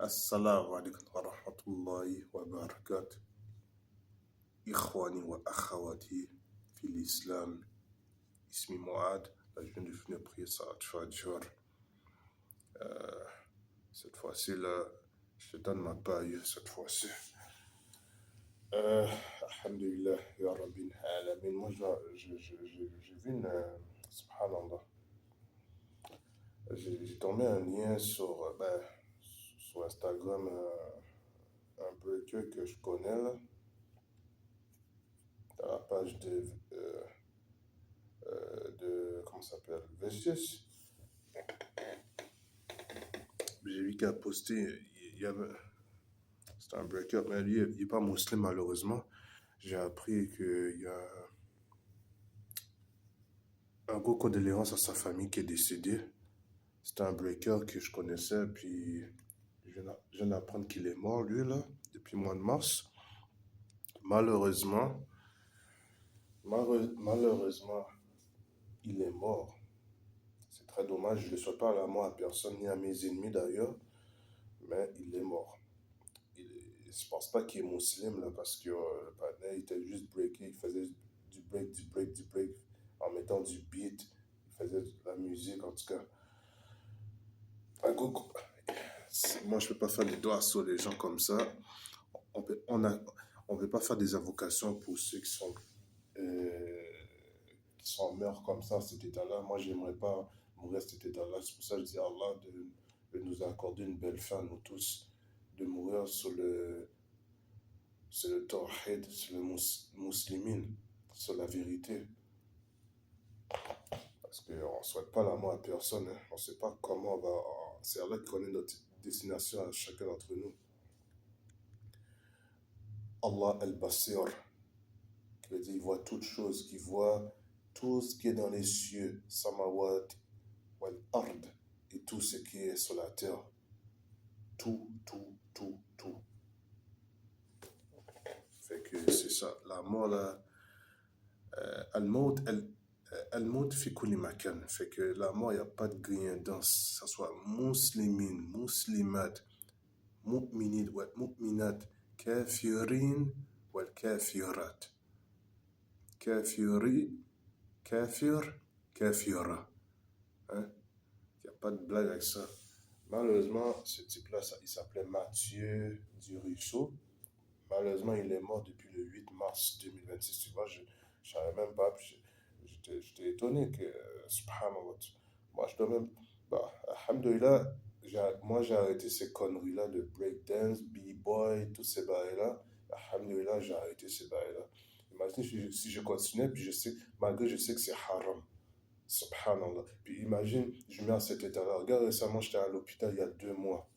السلام عليكم ورحمة الله وبركاته. إخواني وأخواتي في l'islam. اسمي معاد. Là, je viens de finir prier Salat Fajr. Cette fois-ci, là, Shaitan m'a pas eu cette fois-ci. Alhamdulillah, Ya Rabbil Alamin. Moi, j'ai vu une. Subhanallah. J'ai tombé un lien sur Instagram, un breaker que je connais, là, dans la page comment ça s'appelle? Vicious. J'ai vu qu'il a posté, c'était un breaker, mais lui, il n'est pas musulman malheureusement. J'ai appris qu'il y a un gros condoléance à sa famille qui est décédée. C'était un breaker que je connaissais, puis je viens d'apprendre qu'il est mort, lui, là, depuis le mois de mars. Malheureusement, il est mort. C'est très dommage, je ne le souhaite pas à la mort à personne, ni à mes ennemis d'ailleurs, mais il est mort. Je ne pense pas qu'il est musulman, là, parce que le partenaire il était juste breaké, il faisait du break, en mettant du beat, il faisait de la musique, en tout cas. Moi, je ne peux pas faire des doigts sur les gens comme ça. On ne peut pas faire des invocations pour ceux qui sont morts comme ça, cet état-là. Moi, je n'aimerais pas mourir cet état-là. C'est pour ça que je dis à Allah de nous accorder une belle fin, nous tous, de mourir sur le tawhid, sur le muslimin, sur la vérité. Parce qu'on ne souhaite pas la mort à personne. Hein. On ne sait pas comment on va. C'est Allah qui connaît notre destination à chacun d'entre nous. Allah al-Basir, qui veut dire il voit toutes choses, qui voit tout ce qui est dans les cieux, samawat, wal ard, et tout ce qui est sur la terre. Tout. Fait que c'est ça. La mort là, al-maut fi kulli makan. Fait que la mort, il n'y a pas de grien dans, ça soit muslimin, muslimat, mu'minid, wa mu'minat, kafirin, wal kafirat. Kafir, kafira. Hein? Il n'y a pas de blague avec ça. Malheureusement, ce type-là, il s'appelait Mathieu Duruisseau. Malheureusement, il est mort depuis le 8 mars 2026. Tu vois, je ne savais même pas. J'étais étonné que, subhanallah, moi, je dois même. Alhamdoulilah, moi, j'ai arrêté ces conneries-là de breakdance, b-boy, tous ces bails-là. Alhamdoulilah, j'ai arrêté ces bails-là. Imagine si je continuais, puis malgré je sais que c'est haram. Subhanallah. Puis imagine, je mets à cet état-là. Regarde, récemment, j'étais à l'hôpital il y a 2 mois.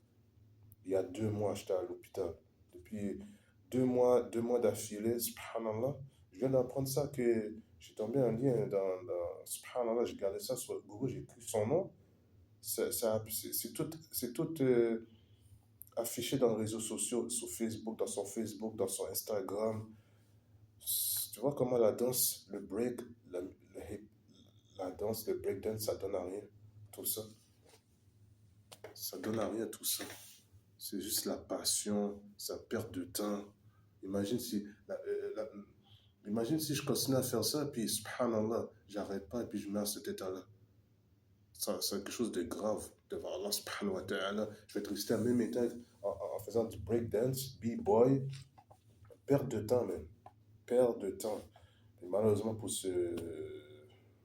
Il y a 2 mois, j'étais à l'hôpital. Depuis 2 mois d'affilée, subhanallah. Je viens d'apprendre ça que j'ai tombé un lien dans subhanallah, j'ai gardé ça sur Google, j'ai écrit son nom. C'est tout affiché dans les réseaux sociaux, sur Facebook, dans son Instagram. Tu vois comment la danse, le break, la danse, le breakdance, ça donne à rien, tout ça. Ça donne à rien, tout ça. C'est juste la passion, ça perd de temps. Imagine si je continue à faire ça, puis subhanallah, j'arrête pas, et puis je mets à cet état-là. C'est quelque chose de grave devant Allah subhanahu wa ta'ala. Je vais être resté à même état en faisant du breakdance, b-boy. Perte de temps, même. Perte de temps. Et malheureusement,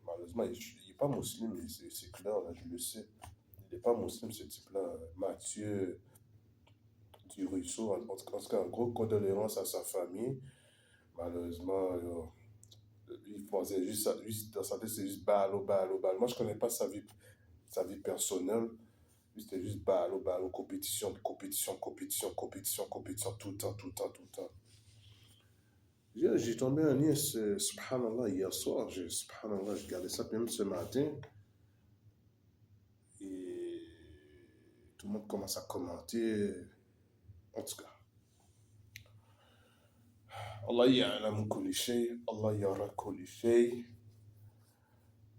malheureusement, il n'est pas musulman, mais c'est clair, là, je le sais. Il n'est pas musulman, ce type-là. Mathieu Duruisseau, en tout cas, un gros condoléance à sa famille. Malheureusement, il pensait juste, dans sa tête, c'est juste balo. Moi, je ne connais pas sa vie personnelle. Lui, c'était juste balo, compétition, tout le temps. J'ai tombé un lien, subhanallah, hier soir. Subhanallah, j'ai regardé ça même ce matin. Et tout le monde commence à commenter. En tout cas. Allah ya'lamu kulli shay, Allah yara kulli shay,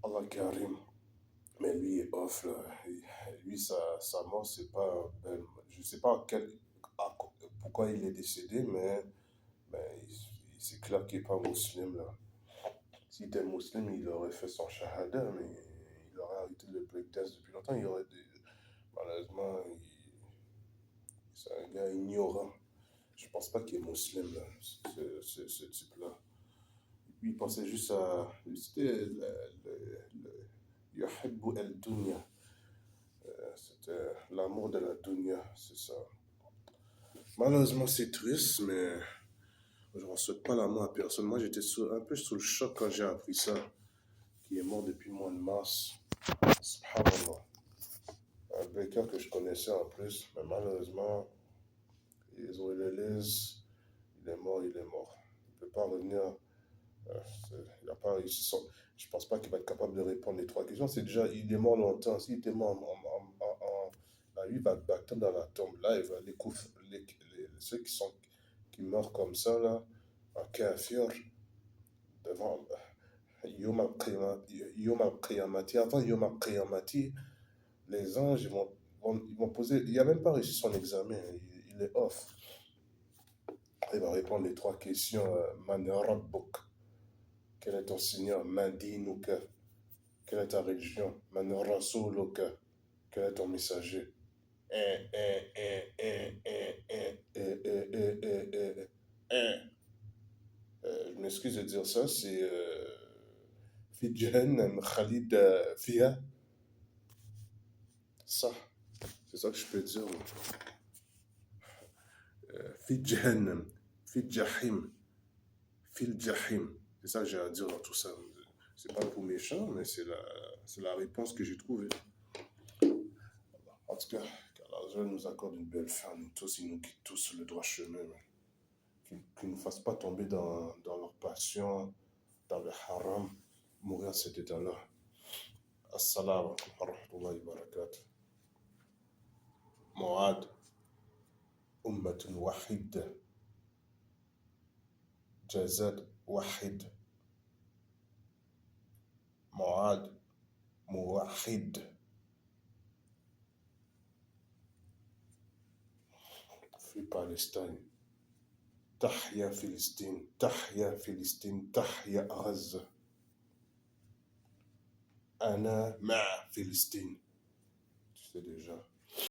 Allah karim. Mais lui est off là. Lui, sa mort, c'est pas belle. Je je sais pas pourquoi il est décédé, mais c'est clair qu'il n'est pas musulman là. S'il était musulman, il aurait fait son shahada, mais il aurait arrêté le breakdance depuis longtemps. Malheureusement, c'est un gars ignorant. Je pense pas qu'il est musulman, là, ce type-là. Il pensait juste à. C'était le Yuhibbu al-Dunya. C'était l'amour de la dunya, c'est ça. Malheureusement, c'est triste, mais je ne souhaite pas l'amour à personne. Moi, j'étais un peu sous le choc quand j'ai appris ça, qui est mort depuis le mois de mars. Subhanallah. Un breaker que je connaissais en plus, mais malheureusement, ils ont eu le lise. Il est mort, il est mort. Il ne peut pas revenir. Il a pas réussi je ne pense pas qu'il va être capable de répondre les trois questions. C'est déjà, il est mort longtemps. S'il était mort là, lui, il va attendre dans la tombe. Là, il va ceux qui meurent comme ça, là, en kafir, devant Yom al-Qiyamati. Avant Yom al-Qiyamati, les anges, ils vont poser. Il n'a même pas réussi son examen. Il est off. Il va répondre les trois questions. Man Rabbuk. Quel est ton Seigneur? Madinuka. Quelle est ta religion? Man Rasuluka. Quel est ton messager? Je m'excuse de dire ça, c'est Fi Jahannam Khalid Fiha. Ça, c'est ça que je peux dire. Fi Jahannam, Fi Jahim, Fil Jahim. C'est ça que j'ai à dire dans tout ça. C'est pas pour méchant, mais c'est la réponse que j'ai trouvée. En tout cas, qu'Allah nous accorde une belle fin, nous tous, il nous guide tous sur le droit chemin. Qu'il ne nous fasse pas tomber dans leur passion, dans le haram, mourir cet état-là. Assalamu alaikum wa rahmatullahi wa barakatuh. Mu'ad, ummatun wahid, jazad wahid. Mu'ad, muwahid. Free Palestine. Tahya Philistine, Tahya Philistine, Tahya Gaza. Ana ma Philistine. Tu sais déjà.